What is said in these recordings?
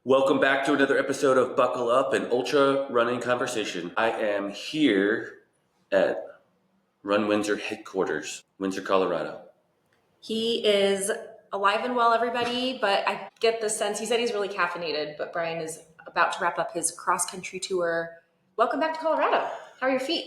Welcome back to another episode of Buckle Up, an ultra running conversation. I am here at Run Windsor headquarters, Windsor, Colorado. He is alive and well, everybody, but I get the sense, he said he's really caffeinated, but Brian is about to wrap up his cross-country tour. Welcome back to Colorado. How are your feet?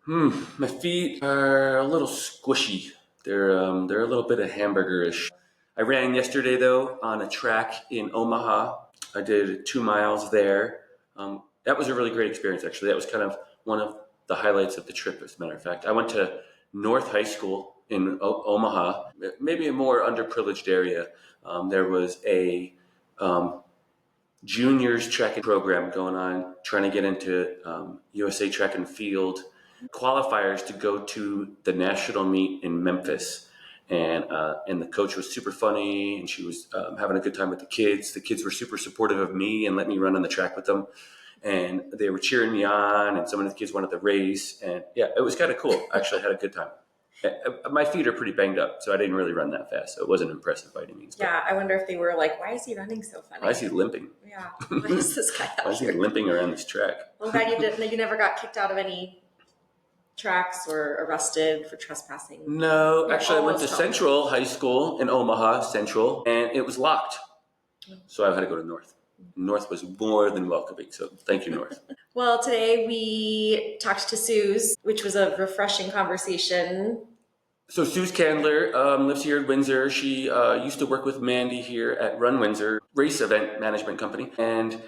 My feet are a little squishy. They're a little bit of hamburgerish. I ran yesterday, though, on a track in Omaha. I did 2 miles there. That was a really great experience, actually. That was kind of one of the highlights of the trip, as a matter of fact. I went to North High School in Omaha, maybe a more underprivileged area. There was a juniors trekking program going on, trying to get into USA Track and Field qualifiers to go to the national meet in Memphis. And the coach was super funny, and she was having a good time with the kids. The kids were super supportive of me and let me run on the track with them. And they were cheering me on, and some of the kids wanted the race. And yeah, it was kind of cool. I actually had a good time. My feet are pretty banged up, so I didn't really run that fast. So it wasn't impressive by any means. Yeah, I wonder if they were like, why is he running so funny? Why is he limping? Yeah, why is this guy out Why is he limping around this track? Well, I'm glad you never got kicked out of any tracks or arrested for trespassing. No, actually I went to Central High School in Omaha, Central, and it was locked. So I had to go to North. North was more than welcoming, so thank you, North. Well, today we talked to Suze, which was a refreshing conversation. So Suze Kandler lives here in Windsor. She used to work with Mandy here at Run Windsor, race event management company, and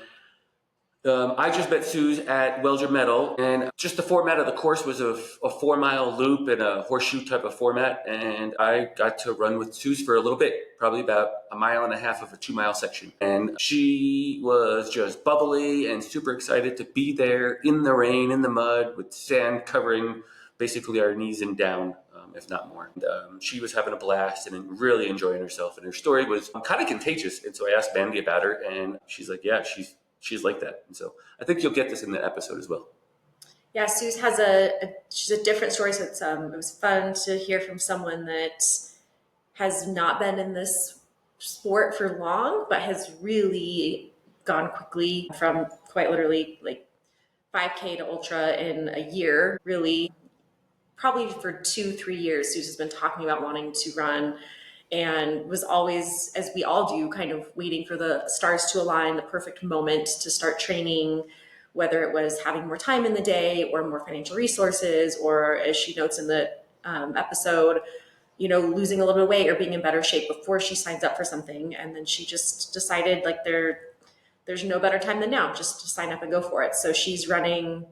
I just met Suze at Welger Meadow, and just the format of the course was a 4-mile loop and a horseshoe type of format, and I got to run with Suze for a little bit, probably about 1.5 miles of a 2-mile section. And she was just bubbly and super excited to be there in the rain, in the mud, with sand covering basically our knees and down, if not more. And, she was having a blast and really enjoying herself, and her story was kind of contagious. And so I asked Mandy about her, and she's like, yeah, she's like that. And so I think you'll get this in the episode as well. Yeah, Suze has she's a different story. So it was fun to hear from someone that has not been in this sport for long, but has really gone quickly from quite literally like 5K to ultra in a year. Really, probably for 2-3 years, Suze has been talking about wanting to run, and was always, as we all do, kind of waiting for the stars to align, the perfect moment to start training, whether it was having more time in the day or more financial resources, or as she notes in the episode, losing a little bit of weight or being in better shape before she signs up for something. And then she just decided like there's no better time than now, just to sign up and go for it. So she's running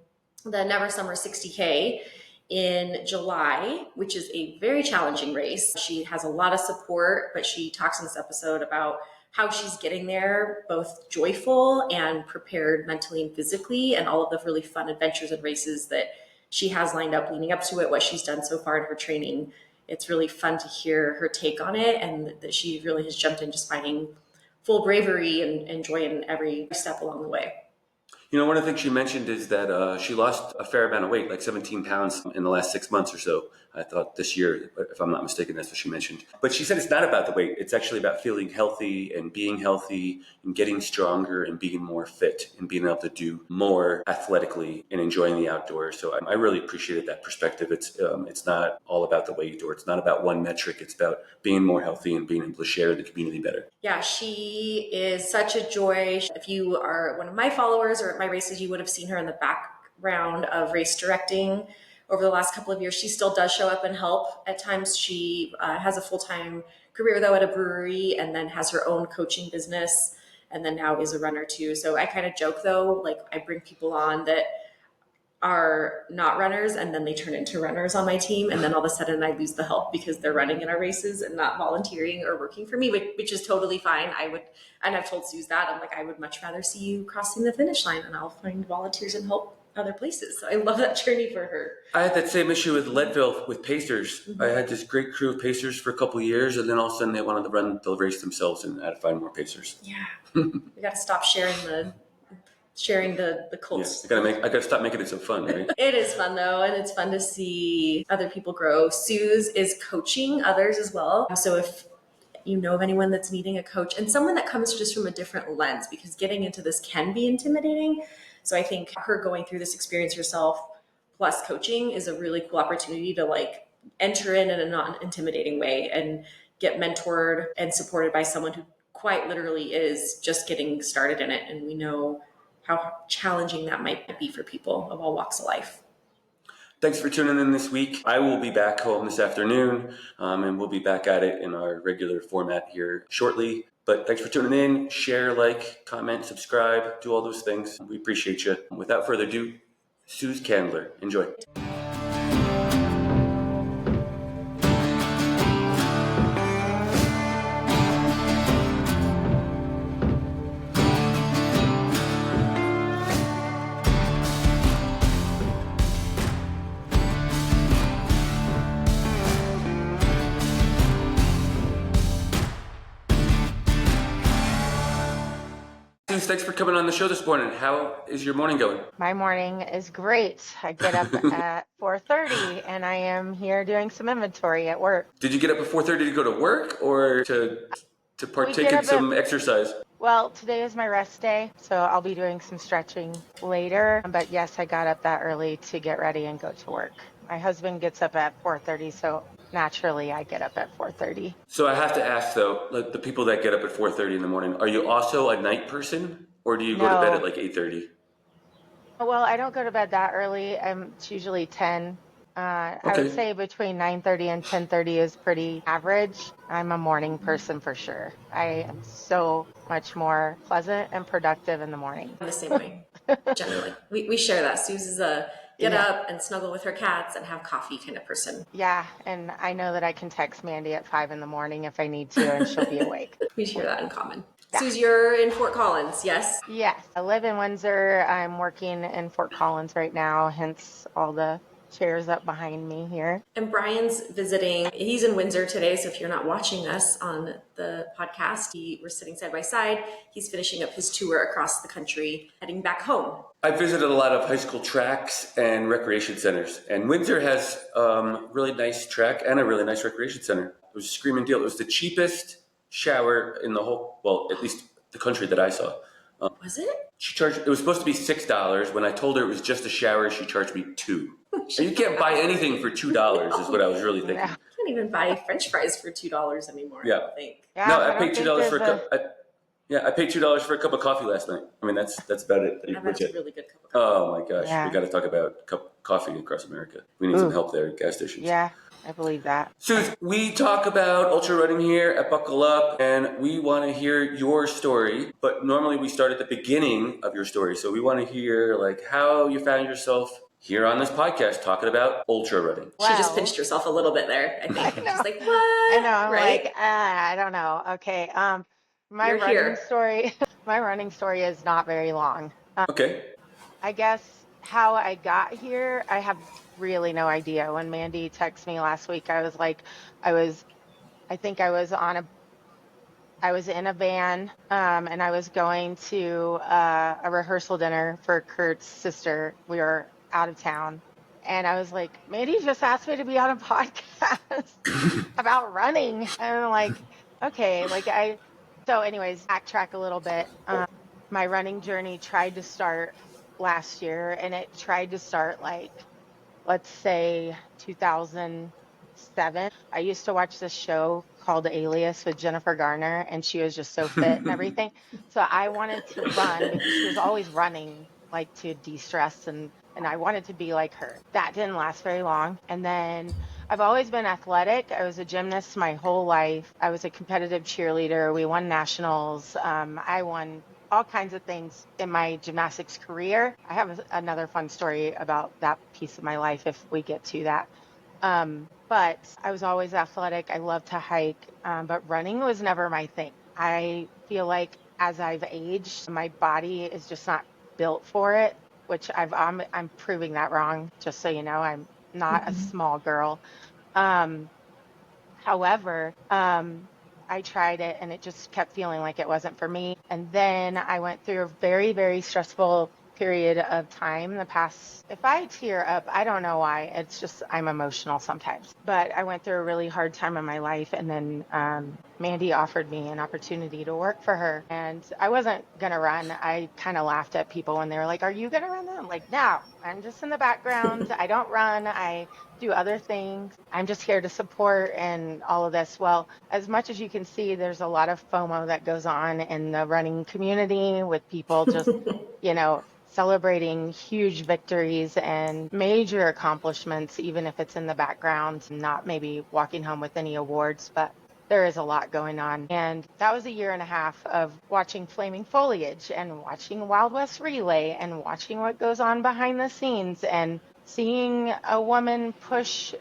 the Never Summer 60K in July, which is a very challenging race. She has a lot of support, but she talks in this episode about how she's getting there, both joyful and prepared mentally and physically, and all of the really fun adventures and races that she has lined up leading up to it, what she's done so far in her training. It's really fun to hear her take on it, and that she really has jumped in just finding full bravery and joy in every step along the way. One of the things she mentioned is that she lost a fair amount of weight, like 17 pounds in the last 6 months or so. I thought this year, if I'm not mistaken, that's what she mentioned. But she said it's not about the weight. It's actually about feeling healthy and being healthy and getting stronger and being more fit and being able to do more athletically and enjoying the outdoors. So I really appreciated that perspective. It's not all about the weight, or it's not about one metric. It's about being more healthy and being able to share the community better. Yeah, she is such a joy. If you are one of my followers or at my races, you would have seen her in the background of race directing over the last couple of years. She still does show up and help at times. She has a full-time career though at a brewery, and then has her own coaching business, and then now is a runner too. So I kind of joke though, like I bring people on that are not runners, and then they turn into runners on my team, and then all of a sudden I lose the help because they're running in our races and not volunteering or working for me, which is totally fine. And I've told Suze that, I'm like, I would much rather see you crossing the finish line, and I'll find volunteers and help other places. So I love that journey for her. I had that same issue with Leadville with Pacers. Mm-hmm. I had this great crew of Pacers for a couple of years, and then all of a sudden they wanted to run the race themselves, and I had to find more Pacers. Yeah. We got to stop sharing the cults. Yeah, I gotta stop making it so fun, right? It is fun though, and it's fun to see other people grow. Suze is coaching others as well. So if you know of anyone that's needing a coach, and someone that comes just from a different lens, because getting into this can be intimidating. So I think her going through this experience herself plus coaching is a really cool opportunity to like enter in a non-intimidating way and get mentored and supported by someone who quite literally is just getting started in it. And we know how challenging that might be for people of all walks of life. Thanks for tuning in this week. I will be back home this afternoon, and we'll be back at it in our regular format here shortly. But thanks for tuning in. Share, like, comment, subscribe, do all those things. We appreciate you. Without further ado, Suze Kandler. Enjoy. Suze, thanks for coming on the show this morning. How is your morning going? My morning is great. I get up at 4:30 and I am here doing some inventory at work. Did you get up at 4:30 to go to work or to partake in some exercise? Well, today is my rest day, so I'll be doing some stretching later. But yes, I got up that early to get ready and go to work. My husband gets up at 4:30, so naturally I get up at 4:30. So I have to ask though, like the people that get up at 4:30 in the morning, are you also a night person or do you go to bed at like 8:30? Well, I don't go to bed that early. It's usually 10. I would say between 9:30 and 10:30 is pretty average. I'm a morning person for sure. I am so much more pleasant and productive in the morning. I'm the same way, generally. We share that. Suze is a get up and snuggle with her cats and have coffee kind of person. Yeah, and I know that I can text Mandy at 5 in the morning if I need to, and she'll be awake. We share that in common. Yeah. Suze, you're in Fort Collins, yes? Yes, I live in Windsor. I'm working in Fort Collins right now, hence all the chairs up behind me here. And Brian's visiting. He's in Windsor today, so if you're not watching us on the podcast, we're sitting side by side. He's finishing up his tour across the country, heading back home. I visited a lot of high school tracks and recreation centers, and Windsor has a really nice track and a really nice recreation center. It was a screaming deal. It was the cheapest shower in the whole, well, at least the country that I saw. Was it? It was supposed to be $6. When I told her it was just a shower, she charged me $2. And you can't buy anything for $2 is what I was really thinking. You can't even buy French fries for $2 anymore, yeah. I don't think. Yeah, no, I paid $2 for a cup. I paid $2 for a cup of coffee last night. I mean, that's about it. That's a really good cup of coffee. Oh my gosh, we got to talk about coffee across America. We need some help there at gas stations. Yeah, I believe that. Suze, we talk about ultra running here at Buckle Up, and we want to hear your story. But normally we start at the beginning of your story, so we want to hear like how you found yourself here on this podcast talking about ultra running. Wow. She just pinched herself a little bit there, I think. I She's like, what? I know, I'm right? like, I don't know. Okay, my running story is not very long. Okay. I guess how I got here, I have really no idea. When Mandy texted me last week, I was like, I was in a van, and I was going to a rehearsal dinner for Kurt's sister. We were out of town. And I was like, Mandy just asked me to be on a podcast about running. And I'm like, okay, so anyways, backtrack a little bit. My running journey tried to start last year, and it tried to start like, let's say 2007. I used to watch this show called Alias with Jennifer Garner, and she was just so fit and everything. So I wanted to run because she was always running, like to de-stress, and I wanted to be like her. That didn't last very long. And then I've always been athletic. I was a gymnast my whole life. I was a competitive cheerleader. We won nationals. I won all kinds of things in my gymnastics career. I have another fun story about that piece of my life if we get to that. But I was always athletic. I love to hike, but running was never my thing. I feel like as I've aged, my body is just not built for it, which I'm proving that wrong, just so you know. I'm not a small girl. However, I tried it and it just kept feeling like it wasn't for me. And then I went through a very, very stressful period of time the past, if I tear up, I don't know why. It's just I'm emotional sometimes. But I went through a really hard time in my life, and then Mandy offered me an opportunity to work for her. And I wasn't gonna run. I kind of laughed at people when they were like, "Are you gonna run?" I'm like, "No, I'm just in the background. I don't run. I do other things. I'm just here to support and all of this." Well, as much as you can see, there's a lot of FOMO that goes on in the running community with people just, celebrating huge victories and major accomplishments, even if it's in the background, not maybe walking home with any awards, but there is a lot going on. And that was a year and a half of watching Flaming Foliage and watching Wild West Relay and watching what goes on behind the scenes and seeing a woman push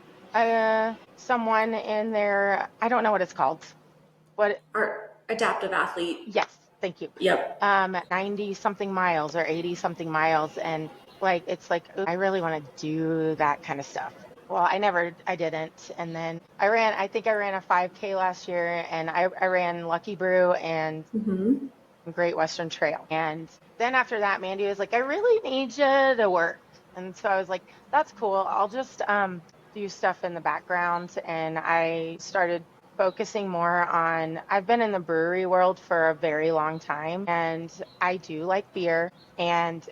someone in their, I don't know what it's called. What? Or adaptive athlete. Yes, thank you. Yep. 90 something miles or 80 something miles. And like, it's like, ooh, I really want to do that kind of stuff. Well, I didn't. And then I think I ran a 5K last year, and I ran Lucky Brew and Great Western Trail. And then after that, Mandy was like, I really need you to work. And so I was like, that's cool. I'll just do stuff in the background. And I started focusing more on, I've been in the brewery world for a very long time, and I do like beer, and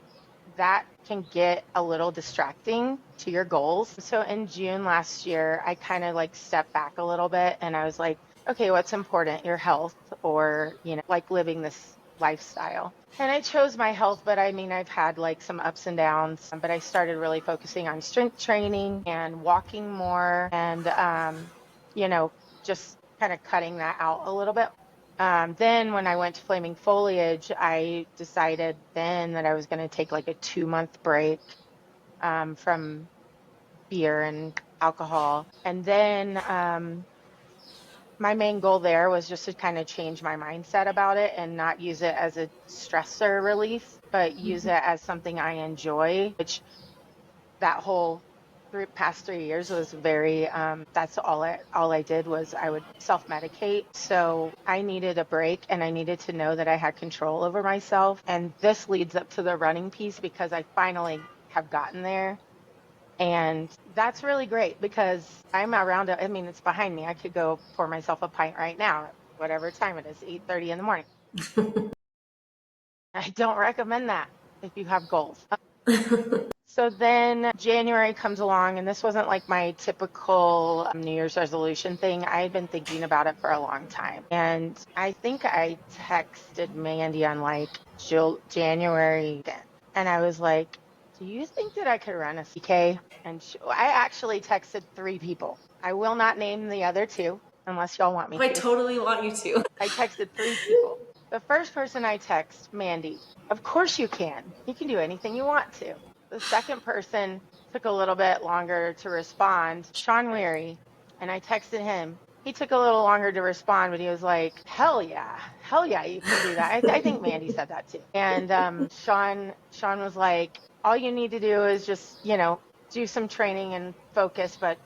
that can get a little distracting to your goals. So in June last year, I kind of like stepped back a little bit, and I was like, okay, what's important? Your health, or, like living this lifestyle. And I chose my health, but I mean, I've had like some ups and downs, but I started really focusing on strength training and walking more, and, just kind of cutting that out a little bit. Then when I went to Flaming Foliage, I decided then that I was going to take like a 2-month break from beer and alcohol. And then my main goal there was just to kind of change my mindset about it and not use it as a stressor relief, but use it as something I enjoy, which that whole past 3 years was very that's all I did was I would self-medicate. So I needed a break, and I needed to know that I had control over myself. And this leads up to the running piece, because I finally have gotten there. And that's really great, because I'm around it. I mean, it's behind me. I could go pour myself a pint right now, whatever time it is, 8:30 in the morning. I don't recommend that if you have goals. So then January comes along, and this wasn't like my typical New Year's resolution thing. I had been thinking about it for a long time. And I think I texted Mandy on like January 10th. And I was like, do you think that I could run a CK? And I actually texted 3 people. I will not name the other 2 unless y'all want me to. I totally want you to. I texted 3 people. The first person I text, Mandy, of course you can. You can do anything you want to. The second person took a little bit longer to respond, Sean Weary, and I texted him. He took a little longer to respond, but he was like, hell yeah, you can do that. I think Mandy said that too. And Sean was like, all you need to do is just, do some training and focus. But,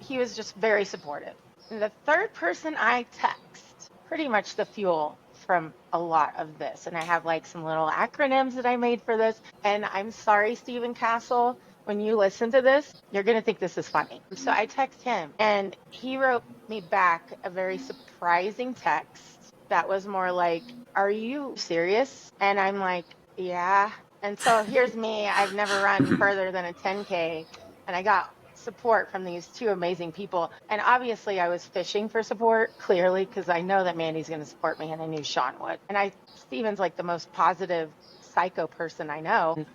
he was just very supportive. And the third person I text, pretty much the fuel from a lot of this. And I have like some little acronyms that I made for this. And I'm sorry, Stephen Castle, when you listen to this, you're going to think this is funny. So I text him, and he wrote me back a very surprising text that was more like, are you serious? And I'm like, yeah. And so here's me. I've never run further than a 10K, and I got support from these 2 amazing people. And obviously I was fishing for support, clearly, because I know that Mandy's going to support me, and I knew Sean would. And Steven's like the most positive psycho person I know. And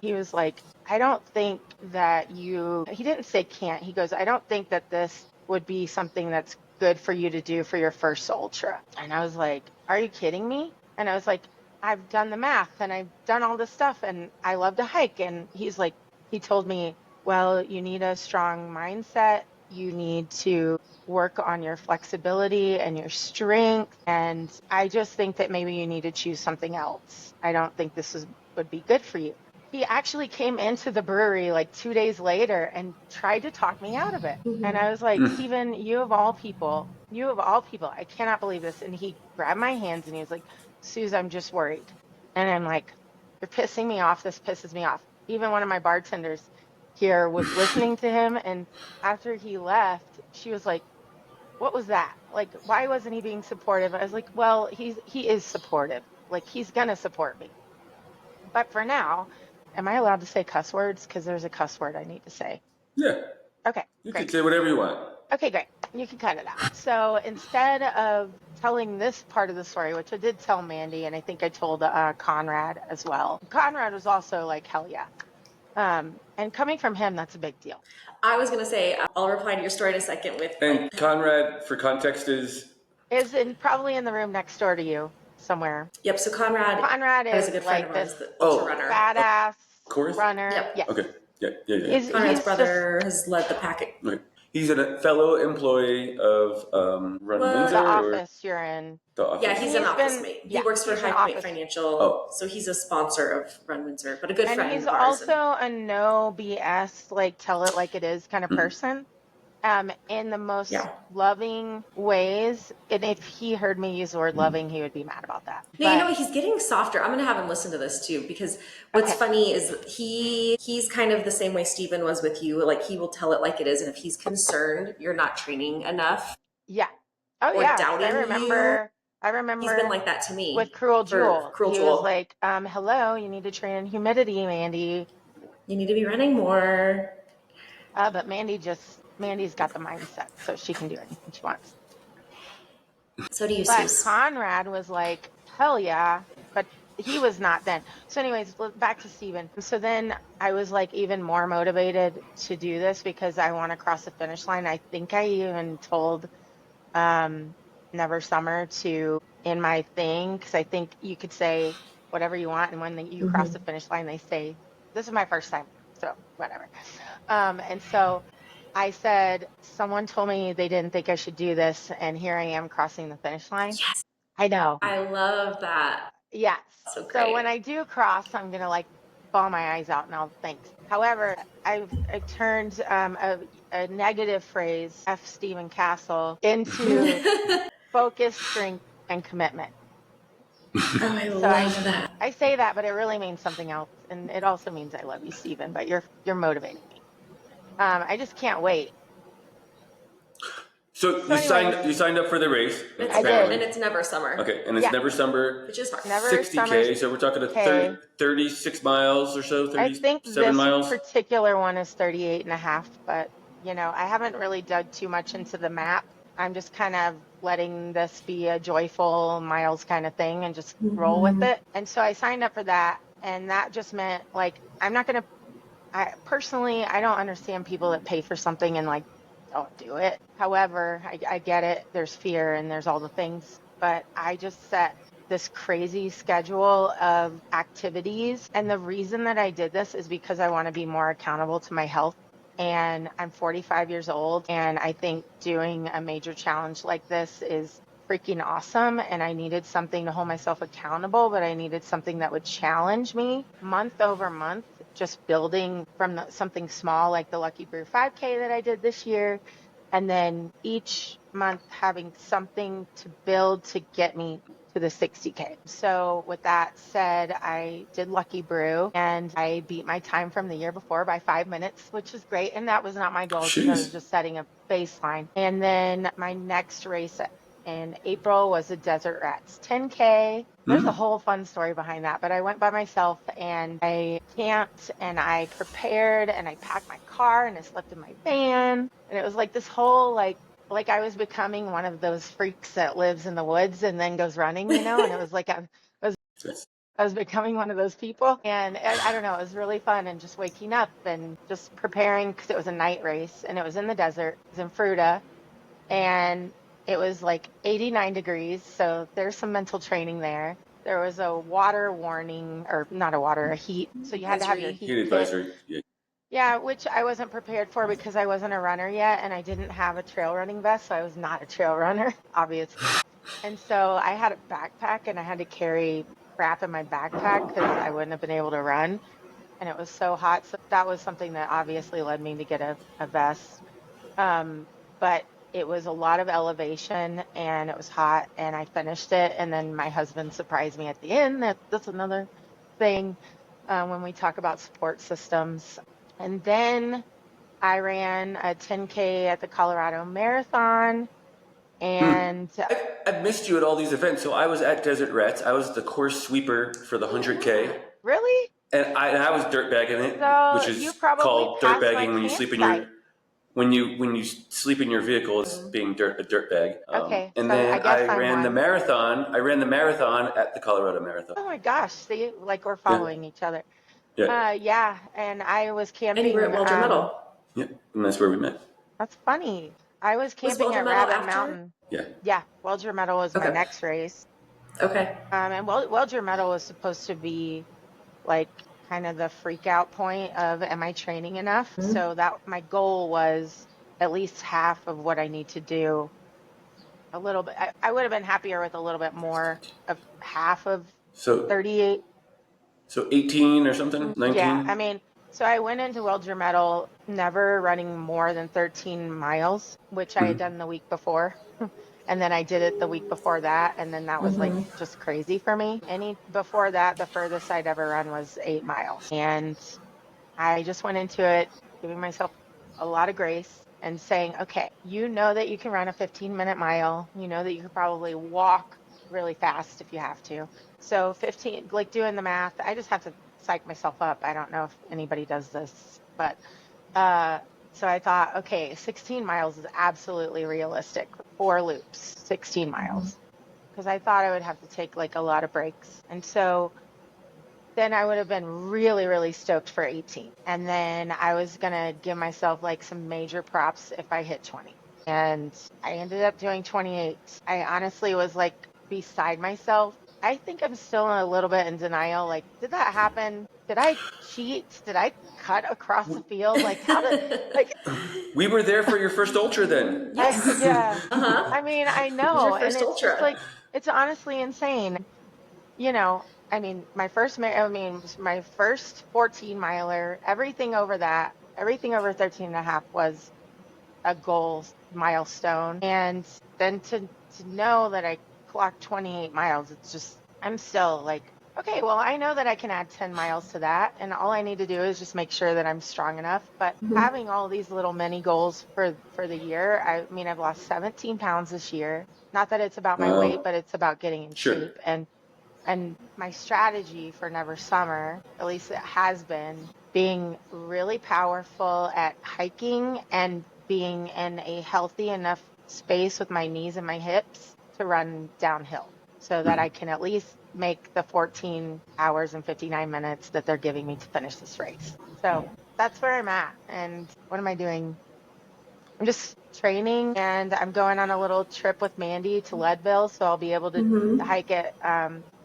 he was like, I don't think that he didn't say can't. He goes, I don't think that this would be something that's good for you to do for your first ultra. And I was like, are you kidding me? And I was like, I've done the math, and I've done all this stuff, and I love to hike. And he's like, he told me, well, you need a strong mindset. You need to work on your flexibility and your strength. And I just think that maybe you need to choose something else. I don't think this would be good for you. He actually came into the brewery like 2 days later and tried to talk me out of it. And I was like, Steven, you of all people, I cannot believe this. And he grabbed my hands, and he was like, Suze, I'm just worried. And I'm like, You're pissing me off. This pisses me off. Even one of my bartenders here was listening to him. And after he left, she was like, what was that? Like, why wasn't he being supportive? I was like, well, he is supportive. Like, he's gonna support me. But for now, am I allowed to say cuss words? Because there's a cuss word I need to say. Yeah. Okay, You can great. say whatever you want. Okay, great. You can cut it out. So instead of telling this part of the story, which I did tell Mandy, and I think I told Conrad as well. Conrad was also like, hell yeah. And coming from him, that's a big deal. I was going to say, I'll reply to your story in a second with. And Conrad, for context, is Probably in the room next door to you somewhere. Yep. So Conrad is is a good friend like of ours, this the ultra runner. badass Chorus? runner. Yep. Yes. Okay. Yeah. Conrad's He's brother has led the pack. Okay. He's a fellow employee of Run Windsor. The office you're in. The office. Yeah, he's an office mate. He works for High Point Financial, so he's a sponsor of Run Windsor, but a good friend of ours. And he's also a no BS, like tell it like it is kind of person. In the most loving ways. And if he heard me use the word loving, he would be mad about that. No, you know, he's getting softer. I'm going to have him listen to this too, because what's funny is he's kind of the same way Steven was with you. Like, he will tell it like it is. And if he's concerned you're not training enough. Yeah. Oh, or yeah. doubting I remember he's been like that to me. With Cruel Jewel. Cruel he Jewel. was like, hello, you need to train in humidity, Mandy. You need to be running more. But Mandy's got the mindset, so she can do anything she wants. So do you, But Suze. Conrad was like, hell yeah. But he was not then. So anyways, back to Steven. So then I was like even more motivated to do this because I want to cross the finish line. I think I even told Never Summer to in my thing, because I think you could say whatever you want. And when you cross the finish line, they say, this is my first time. So whatever. And so I said, someone told me they didn't think I should do this, and here I am crossing the finish line. Yes. I know. I love that. Yes. So great. So when I do cross, I'm going to like bawl my eyes out and I'll thanks. However, I turned a negative phrase, F. Stephen Castle, into focus, strength, and commitment. Oh, I love that. I say that, but it really means something else. And it also means I love you, Stephen, but you're motivating me. I just can't wait. So you signed up for the race. I did. And it's Never Summer. Okay, and it's Never Summer. Which is Never 60K, so we're talking 36 miles or so, 37 I think this miles. particular one is 38 and a half, but you know, I haven't really dug too much into the map. I'm just kind of letting this be a joyful miles kind of thing and just roll with it. And so I signed up for that, and that just meant like I'm not going to I don't understand people that pay for something and like don't do it. However, I get it. There's fear and there's all the things, but I just set this crazy schedule of activities. And the reason that I did this is because I want to be more accountable to my health. And I'm 45 years old, and I think doing a major challenge like this is freaking awesome. And I needed something to hold myself accountable, but I needed something that would challenge me month over month. Just building from something small like the Lucky Brew 5K that I did this year, and then each month having something to build to get me to the 60K. So with that said, I did Lucky Brew, and I beat my time from the year before by 5 minutes, which is great. And that was not my goal. I was just setting a baseline. And then my next race in April was the Desert Rats 10K. There's a whole fun story behind that, but I went by myself and I camped and I prepared and I packed my car and I slept in my van. And it was like this whole like I was becoming one of those freaks that lives in the woods and then goes running, you know? And it was like I was becoming one of those people. And I don't know, it was really fun, and just waking up and just preparing, because it was a night race and it was in the desert. It was in Fruta, and it was like 89 degrees, so there's some mental training there. There was a water warning, or not a heat, so you had to have your heat advisory. Yeah, which I wasn't prepared for because I wasn't a runner yet, and I didn't have a trail running vest, so I was not a trail runner, obviously. And so I had a backpack, and I had to carry crap in my backpack because I wouldn't have been able to run, and it was so hot. So that was something that obviously led me to get a vest. But it was a lot of elevation, and it was hot, and I finished it. And then my husband surprised me at the end. That's another thing when we talk about support systems. And then I ran a 10K at the Colorado Marathon. And I've missed you at all these events. So I was at Desert Rats. I was the course sweeper for the 100K. really? And I was dirtbagging it, So which you is probably called passed my dirtbagging when you sleep in campsite. your when you sleep in your vehicle. It's being a dirtbag. Okay, And so I then guess I I'm ran the one. marathon. I ran the marathon at the Colorado Marathon. Oh my gosh, see, like we're Yeah, following each other. yeah, Yeah, and I was And you were at camping. Welger Metal. yeah. And that's where we met. That's funny. I was Was camping Welger at Metal Rabbit after? Mountain. Yeah. Yeah, Welger Meadow was my Okay. next race. Okay. And Welger Meadow was supposed to be like kind of the freak out point of am I training enough? So that my goal was at least half of what I need to do. A little bit. I would have been happier with a little bit more of half of So 38. so 18 or something, Yeah, I 19. mean, so I went into Welger Metal never running more than 13 miles, which I had done the week before. And then I did it the week before that, and then that was like just crazy for me. Any before that, the furthest I'd ever run was 8 miles. And I just went into it giving myself a lot of grace and saying, okay, you know that you can run a 15-minute mile. You know that you could probably walk really fast if you have to. So 15, like doing the math, I just have to psych myself up. I don't know if anybody does this, but uh, so I thought, okay, 16 miles is absolutely realistic. 4 loops, 16 miles. Because I thought I would have to take like a lot of breaks. And so then I would have been really, really stoked for 18. And then I was going to give myself like some major props if I hit 20. And I ended up doing 28. I honestly was like beside myself. I think I'm still a little bit in denial. Like, did that happen? Did I cheat? Did I cut across the field? Like, how did, like, We were there for your first ultra then. Yes. yeah. Uh-huh. I mean, I It was your know. And first it's just ultra. like, it's honestly insane. You know, I mean, my first 14 miler, everything over that, everything over 13 and a half was a goal milestone. And then to know that I clocked 28 miles, it's just, I'm still like, okay, well, I know that I can add 10 miles to that. And all I need to do is just make sure that I'm strong enough. But having all these little mini goals for the year, I mean, I've lost 17 pounds this year. Not that it's about my weight, Wow. but it's about getting in Sure. shape. And my strategy for Never Summer, at least it has been, being really powerful at hiking and being in a healthy enough space with my knees and my hips to run downhill so that I can at least make the 14 hours and 59 minutes that they're giving me to finish this race. So that's where I'm at. And what am I doing? I'm just training and I'm going on a little trip with Mandy to Leadville. So I'll be able to hike at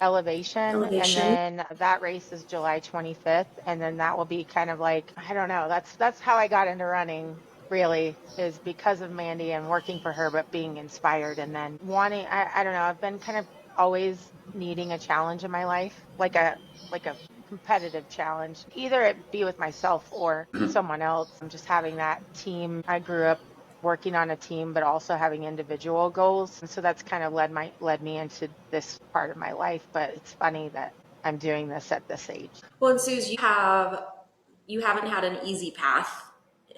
elevation. And Elevation. then that race is July 25th. And then that will be kind of like, I don't know, that's how I got into running really is because of Mandy and working for her, but being inspired and then wanting, I don't know, I've been kind of always needing a challenge in my life, like a competitive challenge, either it be with myself or someone else. I'm just having that team. I grew up working on a team, but also having individual goals. And so that's kind of led me into this part of my life. But it's funny that I'm doing this at this age. Well, and Suze, you haven't had an easy path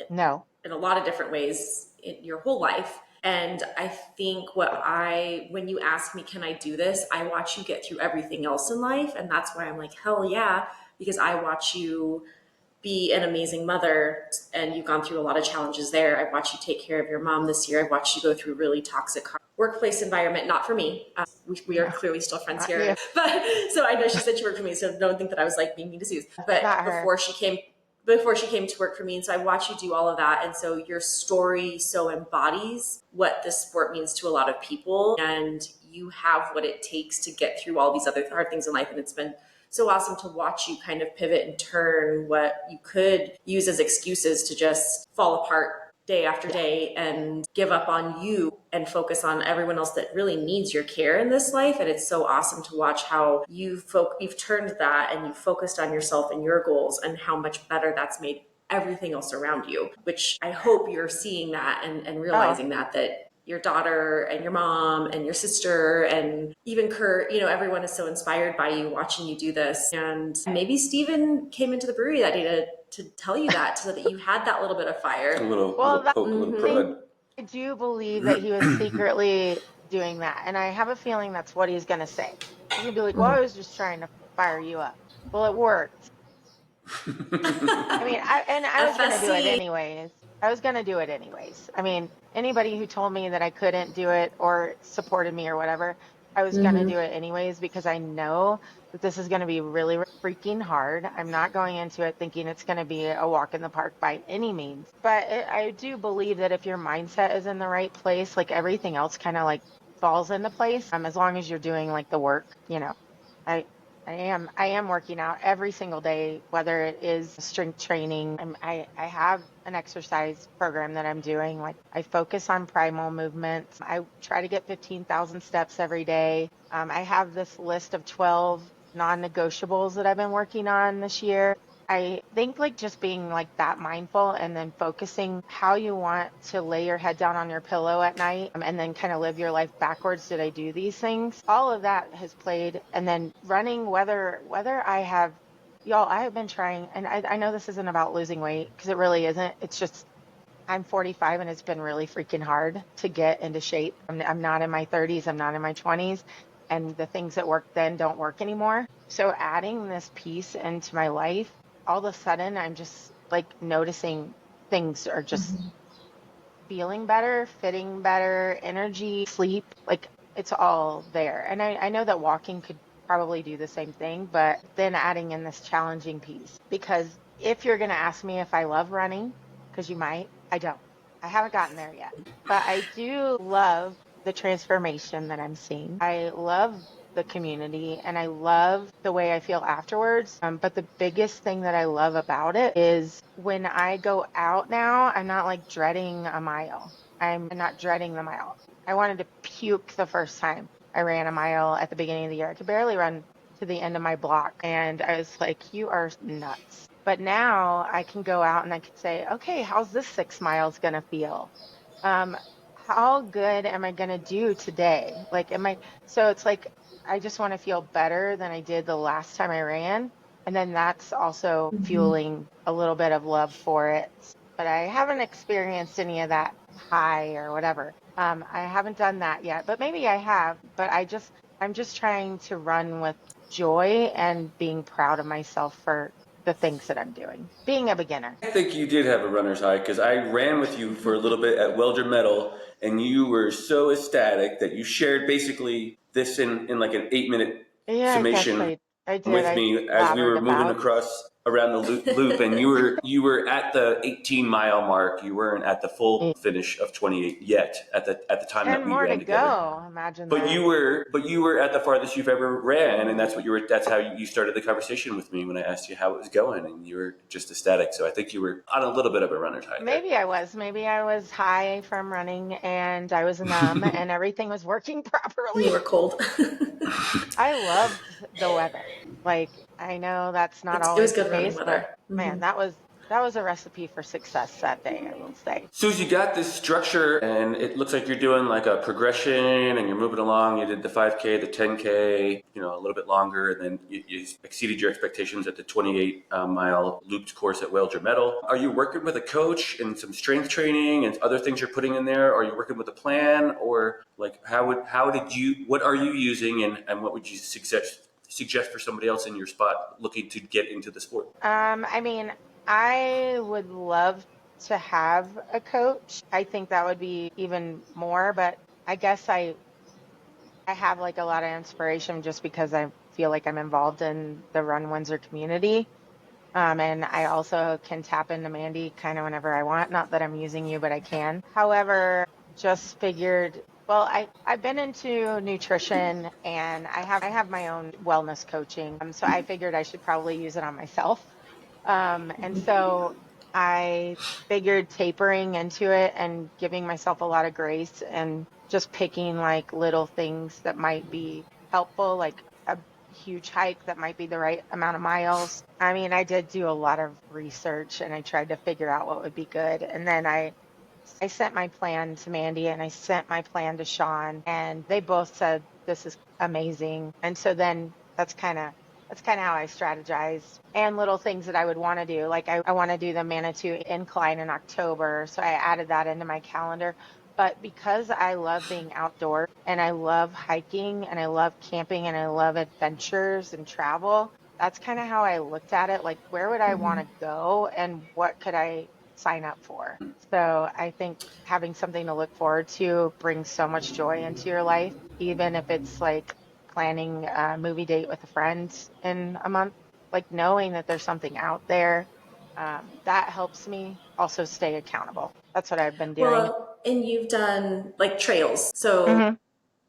No. in a lot of different ways in your whole life. And I think when you ask me, can I do this? I watch you get through everything else in life. And that's why I'm like, hell yeah, because I watch you be an amazing mother and you've gone through a lot of challenges there. I've watched you take care of your mom this year. I've watched you go through really toxic workplace environment. Not for me. We are No, clearly still friends not here. you. But so I know she said she worked for me. So don't think that I was like being mean to Suze. But Not her. before she came to work for me. And so I watch you do all of that. And so your story so embodies what this sport means to a lot of people. And you have what it takes to get through all these other hard things in life. And it's been so awesome to watch you kind of pivot and turn what you could use as excuses to just fall apart day after day and give up on you and focus on everyone else that really needs your care in this life. And it's so awesome to watch how you've turned that and you've focused on yourself and your goals and how much better that's made everything else around you, which I hope you're seeing that and Oh, realizing that your daughter and your mom and your sister and even Kurt, everyone is so inspired by you watching you do this. And maybe Steven came into the brewery that day to tell you that so that you had that little bit of fire. A little Well, poke, a little prod. I do believe that he was secretly doing that. And I have a feeling that's what he's going to say. He's going to be like, well, I was just trying to fire you up. Well, it worked. I mean, I was going to do it FSC. anyways. I was going to do it anyways. I mean, anybody who told me that I couldn't do it or supported me or whatever, I was going to do it anyways because I know that this is going to be really freaking hard. I'm not going into it thinking it's going to be a walk in the park by any means. But I do believe that if your mindset is in the right place, like everything else kind of like falls into place, as long as you're doing like the work, I I am working out every single day, whether it is strength training. I have an exercise program that I'm doing. Like I focus on primal movements. I try to get 15,000 steps every day. I have this list of 12 non-negotiables that I've been working on this year. I think like just being like that mindful and then focusing how you want to lay your head down on your pillow at night, and then kind of live your life backwards. Did I do these things? All of that has played. And then running, whether I have, y'all, I have been trying, and I know this isn't about losing weight because it really isn't. It's just I'm 45 and it's been really freaking hard to get into shape. I'm not in my 30s. I'm not in my 20s. And the things that worked then don't work anymore. So adding this piece into my life, all of a sudden I'm just like noticing things are just feeling better, fitting better, energy, sleep, like it's all there. And I know that walking could probably do the same thing, but then adding in this challenging piece, because if you're going to ask me if I love running, because you might, I don't. I haven't gotten there yet, but I do love the transformation that I'm seeing. I love the community and I love the way I feel afterwards. But the biggest thing that I love about it is when I go out now, I'm not like dreading a mile. I'm not dreading the mile. I wanted to puke the first time I ran a mile at the beginning of the year. I could barely run to the end of my block. And I was like, you are nuts. But now I can go out and I can say, okay, how's this 6 miles going to feel? How good am I going to do today? Like, so it's like, I just want to feel better than I did the last time I ran. And then that's also fueling a little bit of love for it. But I haven't experienced any of that high or whatever. I haven't done that yet, but maybe I have. But I'm just trying to run with joy and being proud of myself for the things that I'm doing, being a beginner. I think you did have a runner's high because I ran with you for a little bit at Welger Metal, and you were so ecstatic that you shared basically this in like an 8-minute Yeah, I guess summation I did. with I me as we blabbered were moving about. across around the loop, and you were at the 18-mile mark. You weren't at the full finish of 28 yet at the time that 10 we more to ran together. go. Imagine But that. you were at the farthest you've ever ran, and that's how you started the conversation with me when I asked you how it was going, and you were just ecstatic. So I think you were on a little bit of a runner's high there. Maybe I was. Maybe I was high from running and I was numb and everything was working You properly. were cold. I loved the weather. Like, I know that's not It was always the good running case, but weather. man, that was a recipe for success that day, I will say. Suze, you got this structure, and it looks like you're doing like a progression, and you're moving along. You did the 5K, the 10K, a little bit longer, and then you exceeded your expectations at the 28-mile looped course at Welger Metal. Are you working with a coach and some strength training and other things you're putting in there? Are you working with a plan, or like what are you using, and what would you suggest for somebody else in your spot looking to get into the sport? I mean, I would love to have a coach. I think that would be even more, but I guess I have like a lot of inspiration just because I feel like I'm involved in the Run Windsor community. And I also can tap into Mandy kind of whenever I want. Not that I'm using you, but I can. However, just figured, well, I've been into nutrition and I have my own wellness coaching. So I figured I should probably use it on myself. And so I figured tapering into it and giving myself a lot of grace and just picking like little things that might be helpful, like a huge hike that might be the right amount of miles. I mean, I did do a lot of research and I tried to figure out what would be good. And then I I sent my plan to Mandy and I sent my plan to Sean, and they both said, this is amazing. And so then that's kind of how I strategize, and little things that I would want to do. Like I want to do the Manitou incline in October. So I added that into my calendar. But because I love being outdoors and I love hiking and I love camping and I love adventures and travel, that's kind of how I looked at it. Like, where would I want to go and what could I sign up for? So I think having something to look forward to brings so much joy into your life, even if it's like planning a movie date with a friend in a month, like knowing that there's something out there, that helps me also stay accountable. That's what I've been doing. Well, and you've done like trails. So Hmm.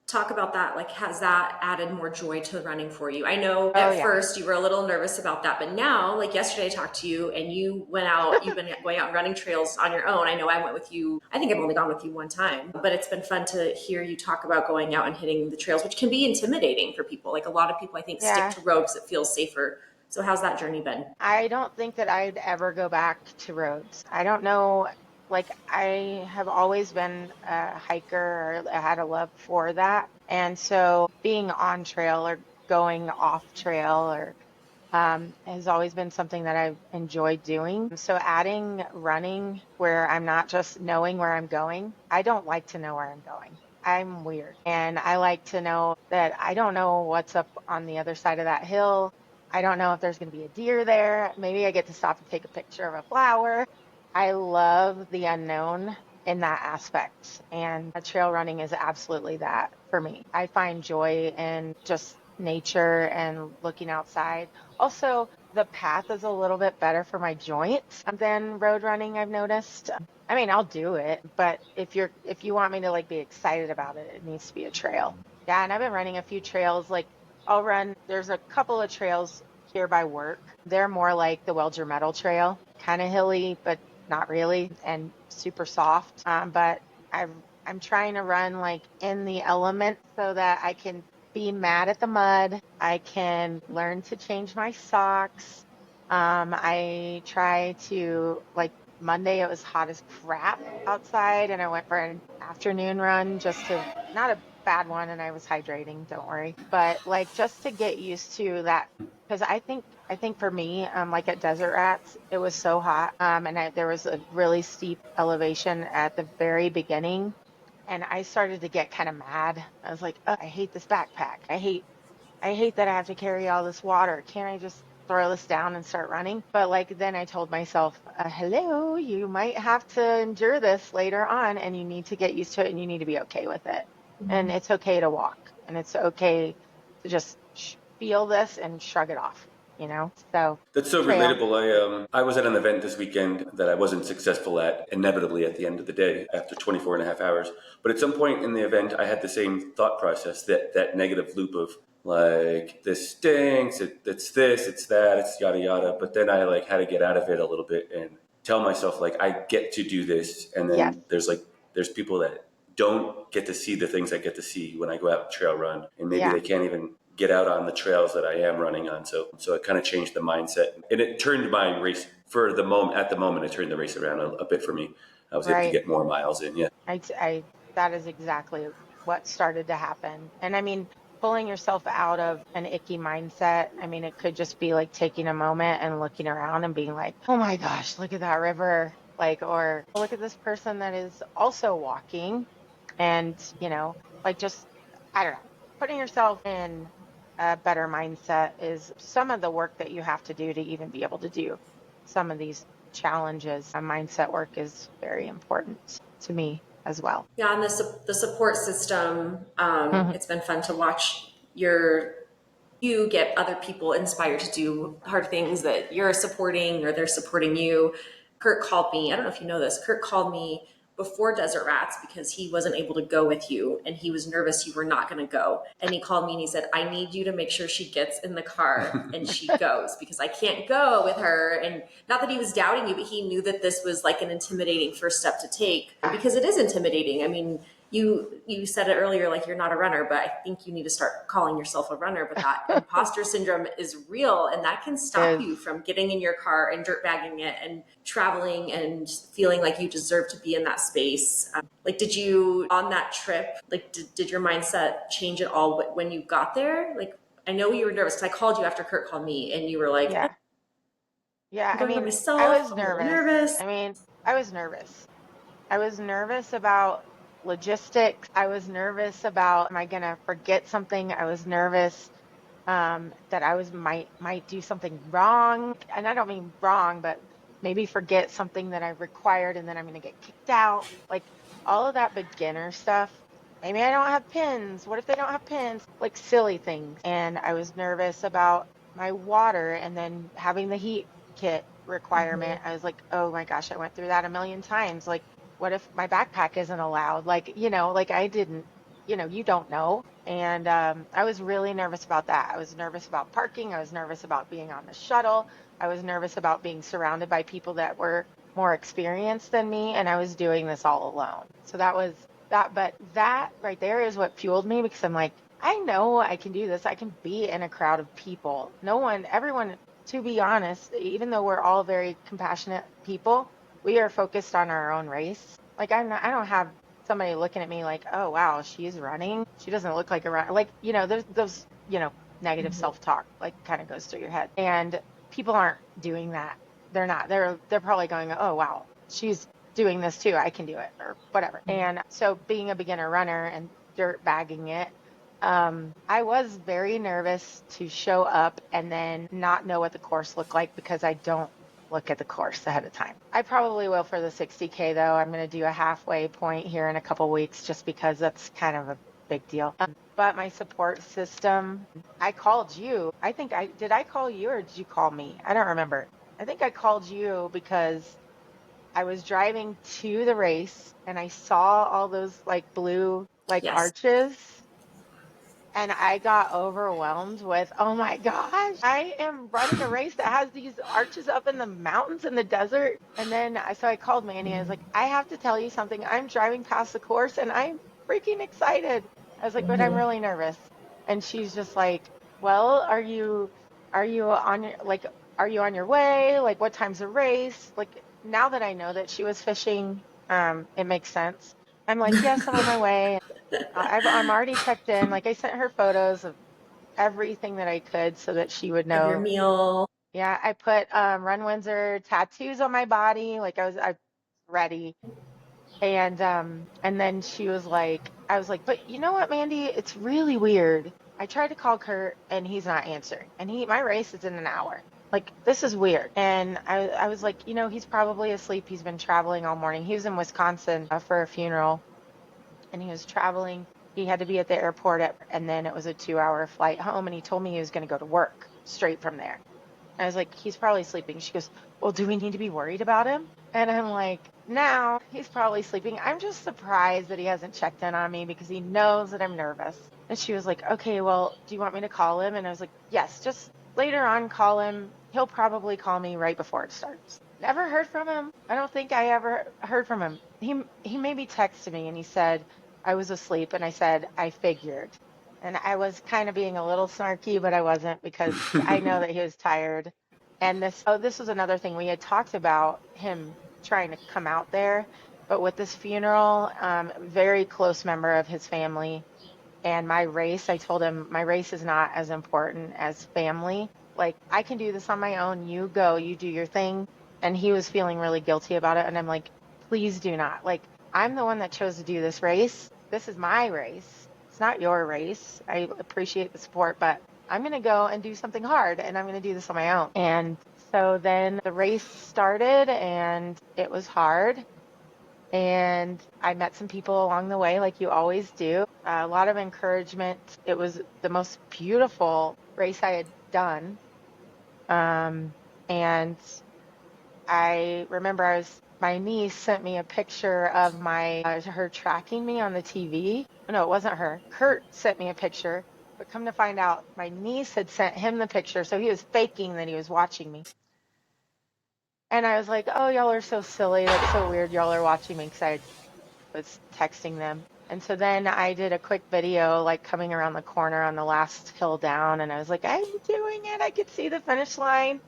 talk about that. Like, has that added more joy to the running for you? I know Oh, at yeah. first you were a little nervous about that, but now, like yesterday, I talked to you and you went out, you've been going out and running trails on your own. I know I went with you. I think I've only gone with you one time, but it's been fun to hear you talk about going out and hitting the trails, which can be intimidating for people. Like a lot of people, I think, stick Yeah. to road because it feels safer. So how's that journey been? I don't think that I'd ever go back to roads. I don't know. Like, I have always been a hiker, or I had a love for that. And so being on trail or going off trail or has always been something that I've enjoyed doing. So adding running where I'm not just knowing where I'm going, I don't like to know where I'm going. I'm weird. And I like to know that I don't know what's up on the other side of that hill. I don't know if there's going to be a deer there. Maybe I get to stop and take a picture of a flower. I love the unknown in that aspect. And trail running is absolutely that for me. I find joy in just nature and looking outside. Also, the path is a little bit better for my joints than road running, I've noticed. I mean, I'll do it, but if you want me to like be excited about it, it needs to be a trail. Yeah, and I've been running a few trails. Like there's a couple of trails here by work. They're more like the Welger Metal Trail, kind of hilly, but not really, and super soft. But I've I'm trying to run like in the element so that I can be mad at the mud. I can learn to change my socks. I try to like Monday, it was hot as crap outside, and I went for an afternoon run just to, not a bad one, and I was hydrating, don't worry, but like just to get used to that. Because I think for me, like at Desert Rats, it was so hot, and there was a really steep elevation at the very beginning, and I started to get kind of mad. I was like, oh, I hate this backpack. I hate that I have to carry all this water. Can't I just throw this down and start running? But like then I told myself, hello, you might have to endure this later on, and you need to get used to it, and you need to be okay with it. And it's okay to walk, and it's okay to just feel this and shrug it off, you know? So That's so trail. relatable. I was at an event this weekend that I wasn't successful at, inevitably at the end of the day after 24 and a half hours. But at some point in the event, I had the same thought process, that negative loop of like, this stinks, it's this, it's that, it's yada yada. But then I like had to get out of it a little bit and tell myself like, I get to do this. And Yes. then there's people that don't get to see the things I get to see when I go out and trail run. And maybe Yeah. they can't even get out on the trails that I am running on. So it kind of changed the mindset, and it turned my race for the moment. At the moment, it turned the race around a bit for me. I was able to Right. get more miles in. Yeah. I that is exactly what started to happen. And I mean, pulling yourself out of an icky mindset, I mean, it could just be like taking a moment and looking around and being like, oh my gosh, look at that river. Like, or look at this person that is also walking. And, like just, I don't know, putting yourself in a better mindset is some of the work that you have to do to even be able to do some of these challenges. Mindset work is very important to me as well. Yeah, and the support system. Hmm. It's been fun to watch you get other people inspired to do hard things that you're supporting or they're supporting you. Kurt called me. I don't know if you know this. Kurt called me before Desert Rats because he wasn't able to go with you and he was nervous you were not going to go. And he called me and he said, I need you to make sure she gets in the car and she goes because I can't go with her. And not that he was doubting you, but he knew that this was like an intimidating first step to take because it is intimidating. I mean, you said it earlier, like you're not a runner, but I think you need to start calling yourself a runner. But that imposter syndrome is real, and that can stop Is you from getting in your car and dirt bagging it and traveling and feeling like you deserve to be in that space. Like, did you on that trip, like, did your mindset change at all when you got there? Like, I know you were nervous because I called you after Kurt called me, and you were like, yeah. Yeah, I'm I going by mean, I myself. was I'm a little nervous. nervous. I mean, I was nervous. I was nervous about logistics. I was nervous about, am I gonna forget something? I was nervous that I was might do something wrong. And I don't mean wrong, but maybe forget something that I required and then I'm gonna get kicked out. Like all of that beginner stuff. Maybe I don't have pins. What if they don't have pins? Like silly things. And I was nervous about my water and then having the heat kit requirement. I was like, oh my gosh, I went through that a million times. Like, what if my backpack isn't allowed? Like, like I didn't, you don't know. And I was really nervous about that. I was nervous about parking. I was nervous about being on the shuttle. I was nervous about being surrounded by people that were more experienced than me. And I was doing this all alone. So that was that. But that right there is what fueled me because I'm like, I know I can do this. I can be in a crowd of people. No one, everyone, to be honest, even though we're all very compassionate people, we are focused on our own race. Like I don't have somebody looking at me like, oh wow, she's running. She doesn't look like a runner. Like, there's those, negative self-talk like kind of goes through your head. And people aren't doing that. They're not. They're probably going, oh wow, she's doing this too. I can do it or whatever. And so being a beginner runner and dirt bagging it, I was very nervous to show up and then not know what the course looked like because I don't look at the course ahead of time. I probably will for the 60K though. I'm going to do a halfway point here in a couple weeks just because that's kind of a big deal. But my support system, I called you. Did I call you or did you call me? I don't remember. I think I called you because I was driving to the race and I saw all those like blue like Yes. arches and I got overwhelmed with, oh my gosh, I am running a race that has these arches up in the mountains in the desert. And then so I called Mandy. I was like, I have to tell you something. I'm driving past the course and I'm freaking excited. I was like, but I'm really nervous. And she's just like, well, are you on your, like, are you on your way? Like, what time's the race? Like, now that I know that she was fishing, it makes sense. I'm like, yes, I'm on my way. I'm already checked in. Like I sent her photos of everything that I could so that she would Of your know. meal. Yeah, I put Run Windsor tattoos on my body. Like I ready. And then she was like, I was like, but you know what, Mandy? It's really weird. I tried to call Kurt and he's not answering. And my race is in an hour. Like this is weird. And I was like, he's probably asleep. He's been traveling all morning. He was in Wisconsin for a funeral and he was traveling. He had to be at the airport and then it was a 2-hour flight home. And he told me he was going to go to work straight from there. I was like, he's probably sleeping. She goes, well, do we need to be worried about him? And I'm like, no, he's probably sleeping. I'm just surprised that he hasn't checked in on me because he knows that I'm nervous. And she was like, okay, well, do you want me to call him? And I was like, yes, just later on call him. He'll probably call me right before it starts. Never heard from him. I don't think I ever heard from him. He maybe texted me and he said I was asleep and I said I figured. And I was kind of being a little snarky, but I wasn't because I know that he was tired. And this was another thing we had talked about him trying to come out there, but with this funeral, very close member of his family and my race, I told him my race is not as important as family. Like I can do this on my own. You go, you do your thing. And he was feeling really guilty about it. And I'm like, please do not. Like I'm the one that chose to do this race. This is my race. It's not your race. I appreciate the support, but I'm going to go and do something hard and I'm going to do this on my own. And so then the race started and it was hard. And I met some people along the way, like you always do. A lot of encouragement. It was the most beautiful race I had done. And I remember my niece sent me a picture of her tracking me on the TV. No, it wasn't her. Kurt sent me a picture, but come to find out, my niece had sent him the picture. So he was faking that he was watching me. And I was like, oh, y'all are so silly. That's so weird. Y'all are watching me because I was texting them. And so then I did a quick video, like coming around the corner on the last hill down, and I was like, I'm doing it. I could see the finish line.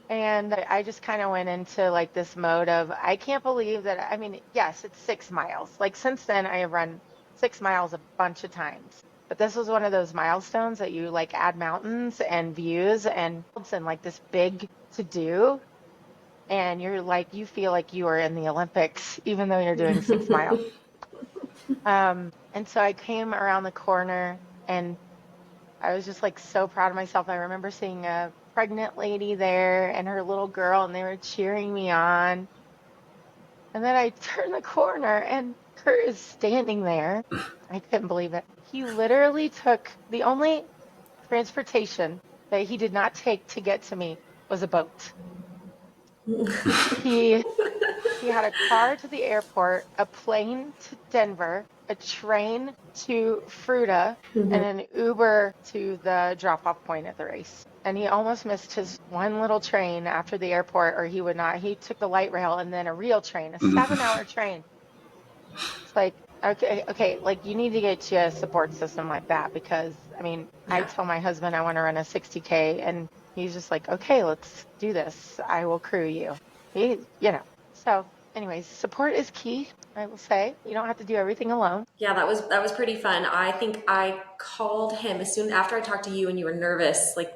And I just kind of went into like this mode of, I can't believe that. I mean, yes, it's 6 miles. Like since then, I have run 6 miles a bunch of times. But this was one of those milestones that you like add mountains and views and like this big to do. And you're like, you feel like you are in the Olympics, even though you're doing 6 miles. And so I came around the corner and I was just like so proud of myself. I remember seeing a pregnant lady there and her little girl, and they were cheering me on. And then I turned the corner and Kurt is standing there. I couldn't believe it. He literally took the only transportation that he did not take to get to me was a boat. He had a car to the airport, a plane to Denver, a train to Fruta, and an Uber to the drop-off point at the race. And he almost missed his one little train after the airport, or he would not. He took the light rail and then a real train, a 7-hour train. It's like, okay, like you need to get you a support system like that because, I mean, I tell my husband I want to run a 60K, and he's just like, okay, let's do this. I will crew you. So anyways, support is key, I will say. You don't have to do everything alone. Yeah, that was pretty fun. I think I called him as soon after I talked to you and you were nervous, like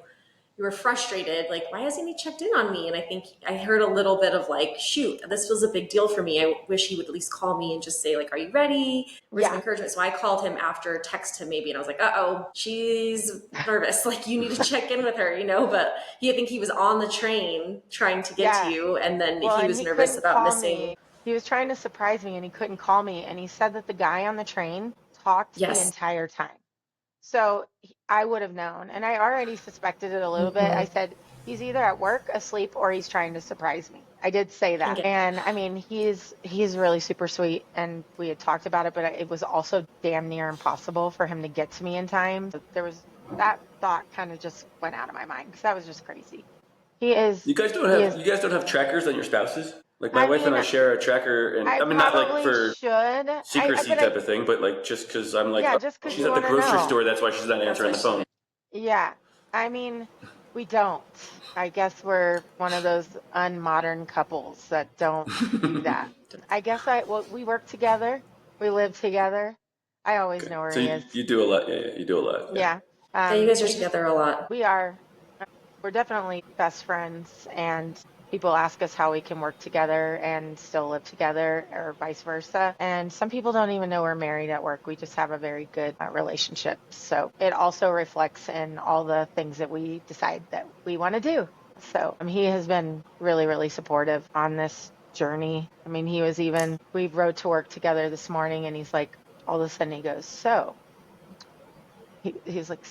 you were frustrated, like why hasn't he checked in on me? And I think I heard a little bit of like, shoot, this was a big deal for me. I wish he would at least call me and just say like, are you ready? Or some encouragement. So I called him after, text him maybe, and I was like, uh-oh, she's nervous. Like you need to check in with her, But I think he was on the train trying to get to you, and then he was nervous about missing. He was trying to surprise me and he couldn't call me. And he said that the guy on the train talked the entire time. So I would have known. And I already suspected it a little bit. I said, he's either at work, asleep, or he's trying to surprise me. I did say that. And I mean, he's really super sweet. And we had talked about it, but it was also damn near impossible for him to get to me in time. So there was that thought kind of just went out of my mind because that was just crazy. He is. You guys don't have trackers on your spouses? Like my wife and I share a tracker, and I mean not like for secrecy type of thing, but like just because I'm like, she's at the grocery store, that's why she's not answering the phone. Yeah, I mean, we don't. I guess we're one of those unmodern couples that don't do that. I guess we work together, we live together. I always know where he is. You do a lot, you do a lot. Yeah. You guys are together a lot. We're definitely best friends, and people ask us how we can work together and still live together or vice versa. And some people don't even know we're married at work. We just have a very good relationship. So it also reflects in all the things that we decide that we want to do. So he has been really, really supportive on this journey. I mean, we rode to work together this morning, and he's like, all of a sudden he goes, he's like,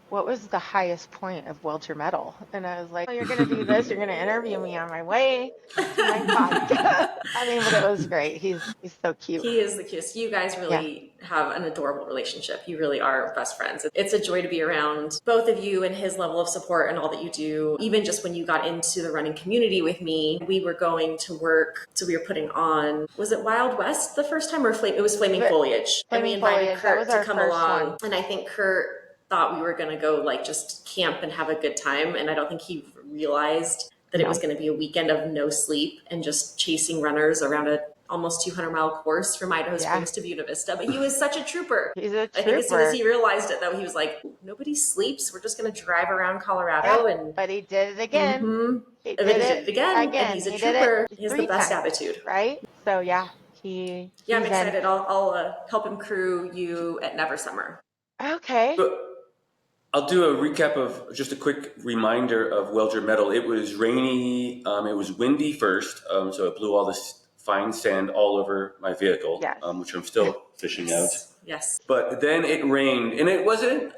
what was the highest point of Welcher Metal? And I was like, you're going to do this. You're going to interview me on my way to my podcast. I mean, but it was great. He's so cute. He is the cutest. You guys really have an adorable relationship. You really are best friends. It's a joy to be around both of you and his level of support and all that you do. Even just when you got into the running community with me, we were going to work. So we were putting on, was it Wild West the first time, or it was Flaming Foliage? And we invited Kurt to come along. And I think Kurt thought we were going to go like just camp and have a good time. And I don't think he realized that it was going to be a weekend of no sleep and just chasing runners around a almost 200-mile course from Idaho Springs to Buena Vista. But he was such a trooper. He's a trooper. I think as soon as he realized it, though, he was like, nobody sleeps. We're just going to drive around Colorado. But he did it again. He did it again. And he's a trooper. He has the best attitude. Right? So, I'm excited. I'll help him crew you at Never Summer. Okay. I'll do a recap of just a quick reminder of Welcher Metal. It was rainy. It was windy first, so it blew all this fine sand all over my vehicle, which I'm still fishing out. Yes. But then it rained, and it wasn't.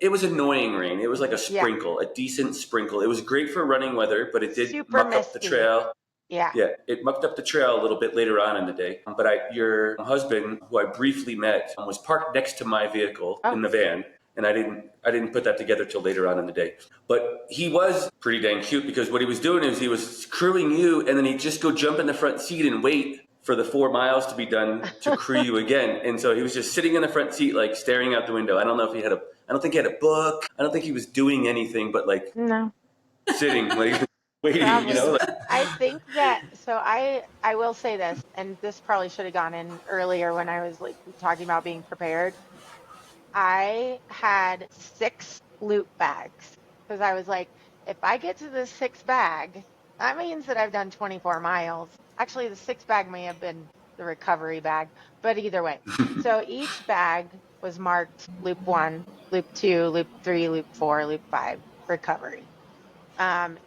It was annoying rain. It was like a sprinkle, a decent sprinkle. It was great for running weather, but it did muck up the trail. Yeah, it mucked up the trail a little bit later on in the day. But your husband, who I briefly met, was parked next to my vehicle in the van. And I didn't put that together till later on in the day. But he was pretty dang cute because what he was doing is he was crewing you, and then he'd just go jump in the front seat and wait for the 4 miles to be done to crew you again. And so he was just sitting in the front seat, like staring out the window. I don't know if he had I don't think he had a book. I don't think he was doing anything but like No, sitting, like waiting, probably. Like, I think that, so I will say this, and this probably should have gone in earlier when I was like talking about being prepared. I had 6 loop bags because I was like, if I get to the 6th bag, that means that I've done 24 miles. Actually, the 6th bag may have been the recovery bag, but either way. So each bag was marked loop 1, loop 2, loop 3, loop 4, loop 5, recovery.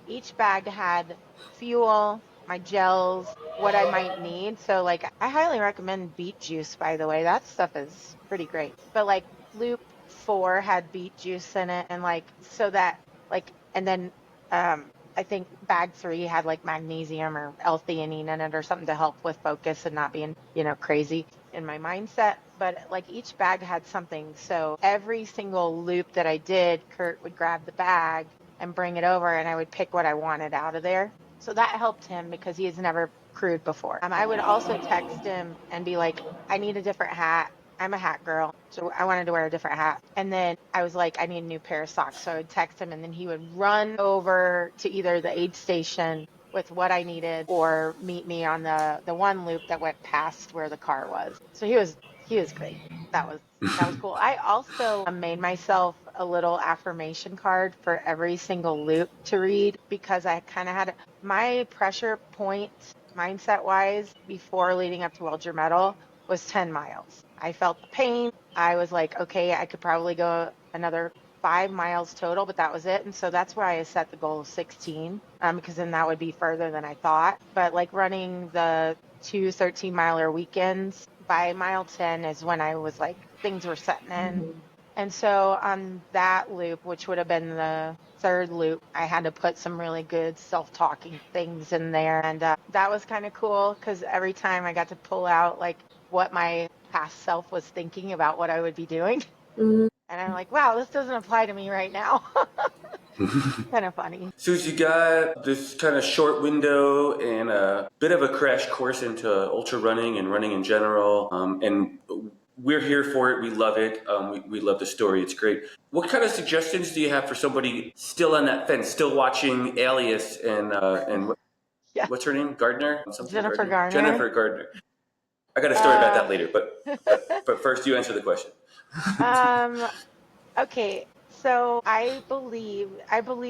Each bag had fuel, my gels, what I might need. So like I highly recommend beet juice, by the way. That stuff is pretty great. But like loop 4 had beet juice in it and like so that like and then I think bag 3 had like magnesium or L-theanine in it or something to help with focus and not being, crazy in my mindset. But like each bag had something. So every single loop that I did, Kurt would grab the bag and bring it over and I would pick what I wanted out of there. So that helped him because he has never crewed before. I would also text him and be like, I need a different hat. I'm a hat girl. So I wanted to wear a different hat. And then I was like, I need a new pair of socks. So I would text him and then he would run over to either the aid station with what I needed or meet me on the one loop that went past where the car was. So he was great. That was cool. I also made myself a little affirmation card for every single loop to read because I kind of had my pressure point mindset wise before leading up to Welger Metal was 10 miles. I felt the pain. I was like, okay, I could probably go another 5 miles total, but that was it. And so that's why I set the goal of 16, because then that would be further than I thought. But like running the 2 13-miler weekends, by mile 10 is when I was like, things were setting in. And so on that loop, which would have been the 3rd loop, I had to put some really good self-talking things in there. And that was kind of cool because every time I got to pull out like what my past self was thinking about what I would be doing. And I'm like, wow, this doesn't apply to me right now. Kind of funny. Suze, you got this kind of short window and a bit of a crash course into ultra running and running in general. And we're here for it. We love it. We love the story. It's great. What kind of suggestions do you have for somebody still on that fence, still watching Alias and Yeah. what's her name? Gardner? Something Jennifer Gardner. Garner. Jennifer Gardner. I got a story about that later, but Um, but first you answer the question. um, Okay, so I believe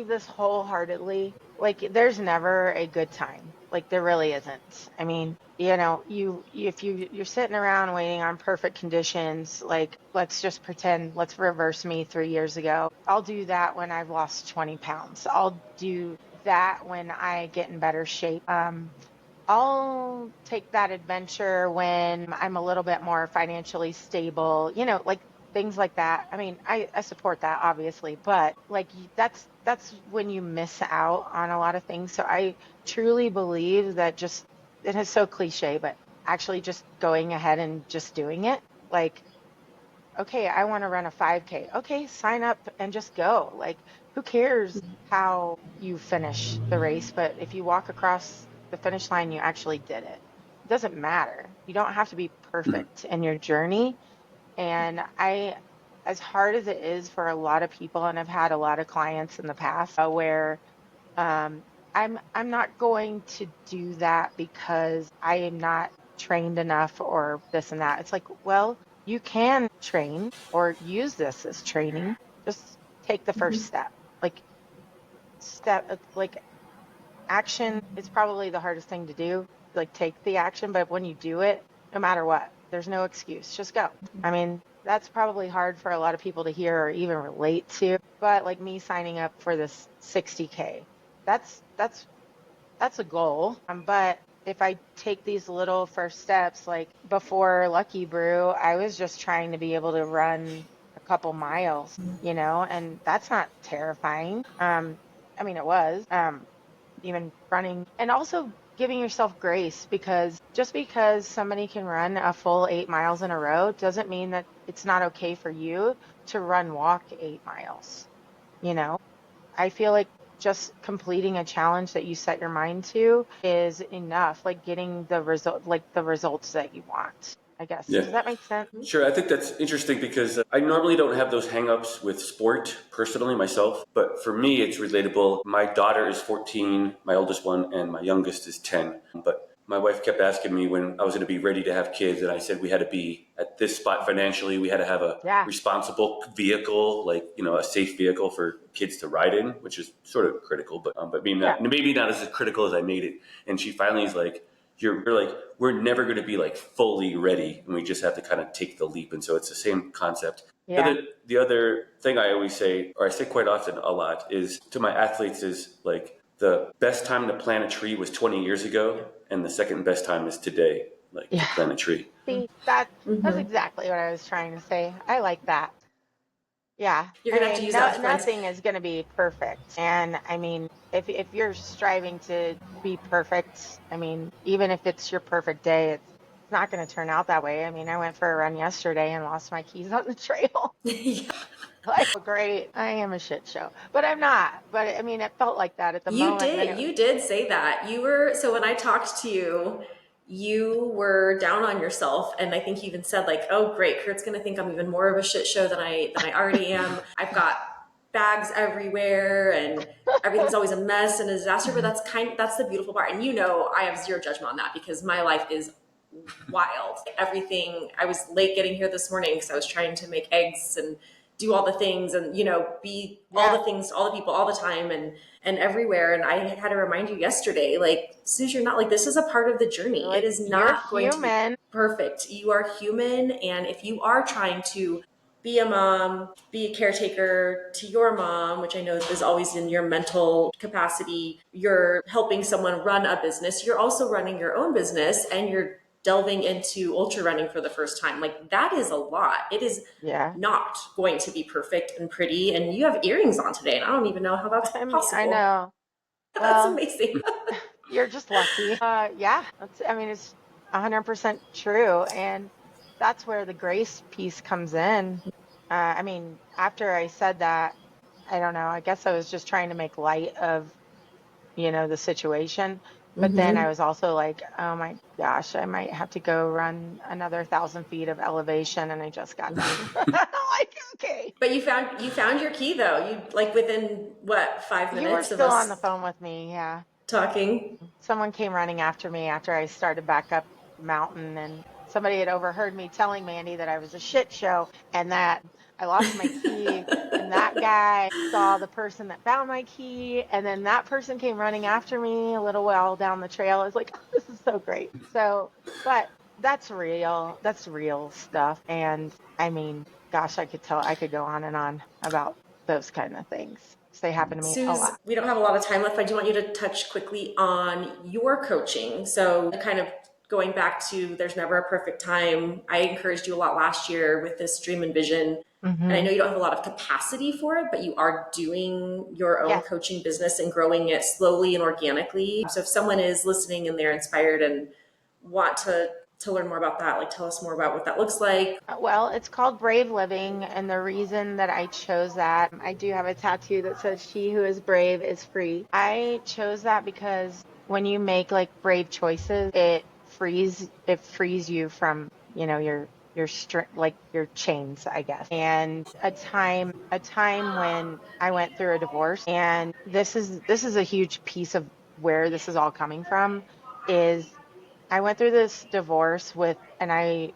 this wholeheartedly. Like there's never a good time. Like there really isn't. I mean, if you're sitting around waiting on perfect conditions, like let's just pretend, let's reverse me 3 years ago. I'll do that when I've lost 20 pounds. I'll do that when I get in better shape. I'll take that adventure when I'm a little bit more financially stable, like things like that. I mean, I support that obviously, but like that's when you miss out on a lot of things. So I truly believe that just it is so cliche, but actually just going ahead and just doing it. Like, okay, I want to run a 5K. Okay, sign up and just go. Like, who cares how you finish the race? But if you walk across the finish line, you actually did it. It doesn't matter. You don't have to be perfect in your journey. And as hard as it is for a lot of people, and I've had a lot of clients in the past where um, I'm not going to do that because I am not trained enough or this and that. It's like, well, you can train or use this as training. Just take the first step. Like action is probably the hardest thing to do. Like take the action, but when you do it, no matter what, there's no excuse. Just go. I mean, that's probably hard for a lot of people to hear or even relate to. But like me signing up for this 60K, that's a goal. But if I take these little first steps, like before Lucky Brew, I was just trying to be able to run a couple miles, and that's not terrifying. I mean, it was, even running and also giving yourself grace because just because somebody can run a full 8 miles in a row doesn't mean that it's not okay for you to walk 8 miles, you know? I feel like just completing a challenge that you set your mind to is enough, like getting the result, like the results that you want, I guess. Yeah. Does that make sense? Sure, I think that's interesting because I normally don't have those hangups with sport personally myself, but for me it's relatable. My daughter is 14, my oldest one, and my youngest is 10. But my wife kept asking me when I was going to be ready to have kids, and I said we had to be at this spot financially. We had to have a Yeah. responsible vehicle, like a safe vehicle for kids to ride in, which is sort of critical, but Yeah. maybe not as critical as I made it. And she finally is like, we're never going to be like fully ready, and we just have to kind of take the leap. And so it's the same concept. Yeah. The other thing I always say, or I say quite often a lot, is to my athletes is like the best time to plant a tree was 20 years ago, and the second best time is today, like to Yeah. plant a tree. See, that's exactly what I was trying to say. I like that. Yeah. You're I gonna have to mean, use that with friends. nothing is going to be perfect. And I mean, if you're striving to be perfect, I mean, even if it's your perfect day, it's not going to turn out that way. I mean, I went for a run yesterday and lost my keys on the trail. Yeah. Like, great, I am a shit show, but I'm not. But I mean, it felt like that at the You moment. And then did. You did say that. You were, so when I talked to you, you were down on yourself. And I think you even said like, oh great, Kurt's gonna think I'm even more of a shit show than I already am. I've got bags everywhere and everything's always a mess and a disaster. But that's the beautiful part. And I have zero judgment on that because my life is wild. Everything, I was late getting here this morning because I was trying to make eggs and do all the things and be all yeah, the things, all the people, all the time and everywhere. And I had to remind you yesterday, like, Suze, you're not, like, this is a part of the journey. It like is you're not going to be human. perfect. You are human, and if you are trying to be a mom, be a caretaker to your mom, which I know is always in your mental capacity, you're helping someone run a business, you're also running your own business, and you're delving into ultra running for the first time. Like, that is a lot. It is Yeah. not going to be perfect and pretty. And you have earrings on today, and I don't even know how that's I mean, I possible. know. That's Well, amazing. you're just lucky. Yeah, I mean, it's 100% true. And that's where the grace piece comes in. I mean, after I said that, I don't know, I guess I was just trying to make light of, the situation. But then I Mm-hmm. was also like, oh my gosh, I might have to go run another 1,000 feet of elevation. And I just got done. Like, okay. But you found your key though. You, like, within what, five You were minutes of still on the us phone with me. Yeah. talking. Someone came running after me after I started back up the mountain, and somebody had overheard me telling Mandy that I was a shit show and that I lost my key. And that guy saw the person that found my key, and then that person came running after me a little while down the trail. I was like, oh, this is so great. So, but that's real. That's real stuff. And I mean, gosh, I could go on and on about those kind of things. They happen to me a Suze, lot. we don't have a lot of time left, but I do want you to touch quickly on your coaching. So, kind of going back to there's never a perfect time. I encouraged you a lot last year with this dream and vision. And I Hmm. know you don't have a lot of capacity for it, but you are doing your own Yes. coaching business and growing it slowly and organically. So, if someone is listening and they're inspired and want to learn more about that, like, tell us more about what that looks like. Well, it's called Brave Living, and the reason that I chose that, I do have a tattoo that says "She who is brave is free." I chose that because when you make like brave choices, it frees you from, like your chains, I guess. And a time when I went through a divorce, and this is a huge piece of where this is all coming from, is I went through this divorce and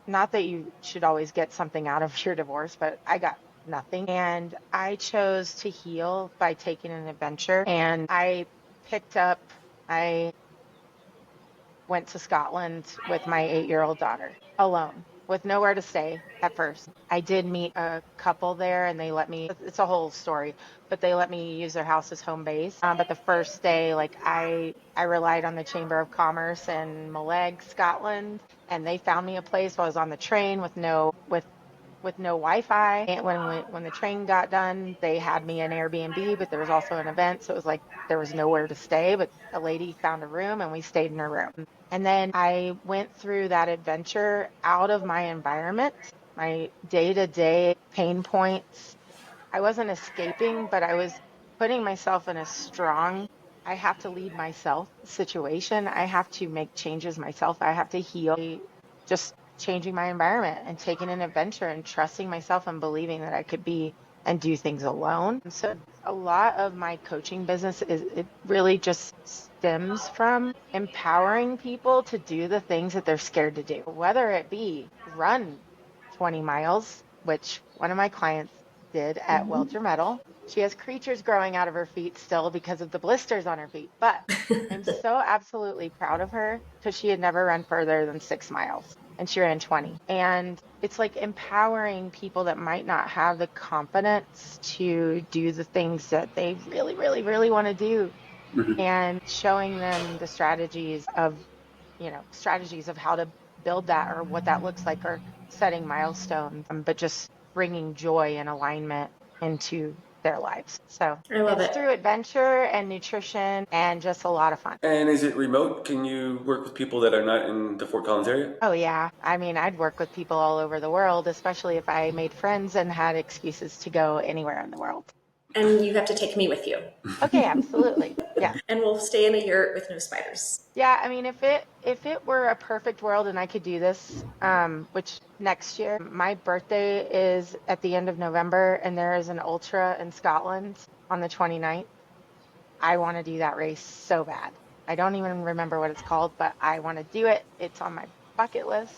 not that you should always get something out of your divorce, but I got nothing. And I chose to heal by taking an adventure. And I went to Scotland with my 8-year-old daughter alone with nowhere to stay at first. I did meet a couple there and they let me, it's a whole story, but they let me use their house as home base. But the first day, like I relied on the Chamber of Commerce in Maleg, Scotland, and they found me a place while I was on the train with no Wi-Fi. And when the train got done, they had me an Airbnb, but there was also an event, so it was like there was nowhere to stay. But a lady found a room, and we stayed in her room. And then I went through that adventure out of my environment, my day-to-day pain points. I wasn't escaping, but I was putting myself in a strong, I have to lead myself situation. I have to make changes myself. I have to heal, just changing my environment and taking an adventure and trusting myself and believing that I could be and do things alone. So a lot of my coaching business it really just stems from empowering people to do the things that they're scared to do, whether it be run 20 miles, which one of my clients did at Welcher Metal. She has creatures growing out of her feet still because of the blisters on her feet, but I'm so absolutely proud of her because she had never run further than 6 miles and she ran 20. And it's like empowering people that might not have the confidence to do the things that they really, really, really want to do, and showing them the strategies of how to build that or what that looks like, or setting milestones, but just bringing joy and alignment into their lives. So I love it's it. through adventure and nutrition and just a lot of fun. And is it remote? Can you work with people that are not in the Fort Collins area? Oh, yeah. I mean, I'd work with people all over the world, especially if I made friends and had excuses to go anywhere in the world. And you have to take me with you. Okay, absolutely. Yeah. And we'll stay in a yurt with no spiders. Yeah, I mean, if it were a perfect world and I could do this, which next year, my birthday is at the end of November, and there is an ultra in Scotland on the 29th. I want to do that race so bad. I don't even remember what it's called, but I want to do it. It's on my bucket list.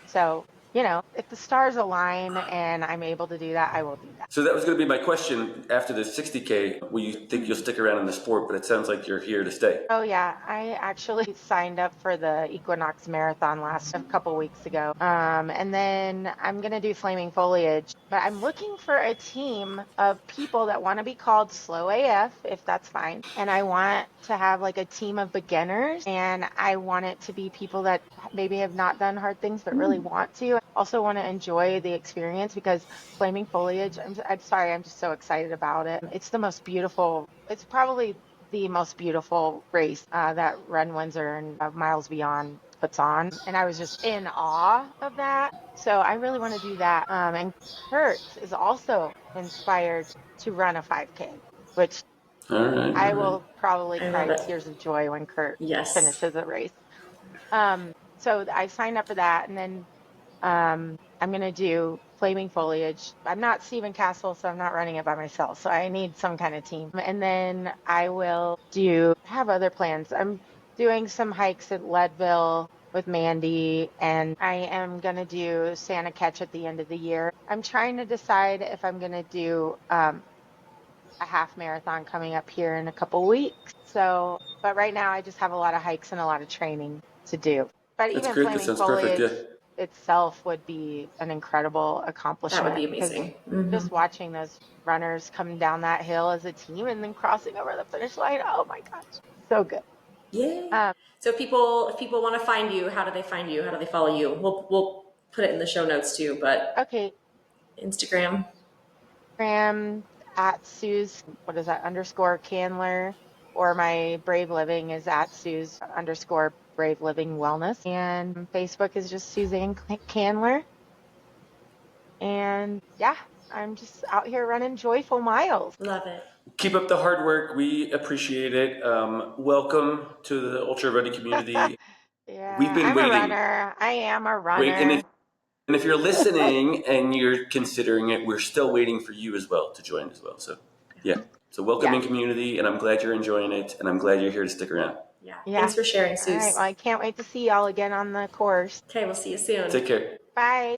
So, if the stars align and I'm able to do that, I will do that. So that was going to be my question. After the 60K, will you think you'll stick around in the sport? But it sounds like you're here to stay. Oh yeah, I actually signed up for the Equinox Marathon a couple weeks ago. And then I'm gonna do Flaming Foliage, but I'm looking for a team of people that want to be called Slow AF, if that's fine. And I want to have like a team of beginners, and I want it to be people that maybe have not done hard things but really want to. I also want to enjoy the experience, because Flaming Foliage, I'm sorry, I'm just so excited about it. It's probably the most beautiful race that Run Windsor and Miles Beyond puts on. And I was just in awe of that. So I really want to do that. And Kurt is also inspired to run a 5K, which All right. I will probably I love cry it. tears of joy when Kurt Yes. finishes the race. So I signed up for that. And then I'm going to do Flaming Foliage. I'm not Stephen Castle, so I'm not running it by myself. So I need some kind of team. And then I will have other plans. I'm doing some hikes at Leadville with Mandy, and I am going to do Santa Catch at the end of the year. I'm trying to decide if I'm going to do a half marathon coming up here in a couple weeks. But right now I just have a lot of hikes and a lot of training to do. But That's even great. That Flaming sounds perfect. Foliage Yeah. itself would be an incredible accomplishment. That would be because amazing. just watching those runners come down that hill as a team and then crossing over the finish line, oh my gosh, so good. Yay. So if people want to find you, how do they find you? How do they follow you? We'll put it in the show notes too, but Okay, Instagram. at Suze, what is that, _Kandler, or my Brave Living is at Suze _Brave Living Wellness, and Facebook is just Suzanne Kandler. And yeah, I'm just out here running joyful miles. Love it. Keep up the hard work. We appreciate it. Welcome to the Ultra Ready community. Yeah, We've been I'm waiting. a runner. I am a Wait, runner. and if you're listening and you're considering it, we're still waiting for you as well to join as well. So, yeah. So welcome in community, and I'm glad you're enjoying it, and I'm glad you're here to stick around. Yeah. Thanks for sharing, All Suze. right, well, I can't wait to see y'all again on the course. Okay, we'll see you soon. Take care. Bye.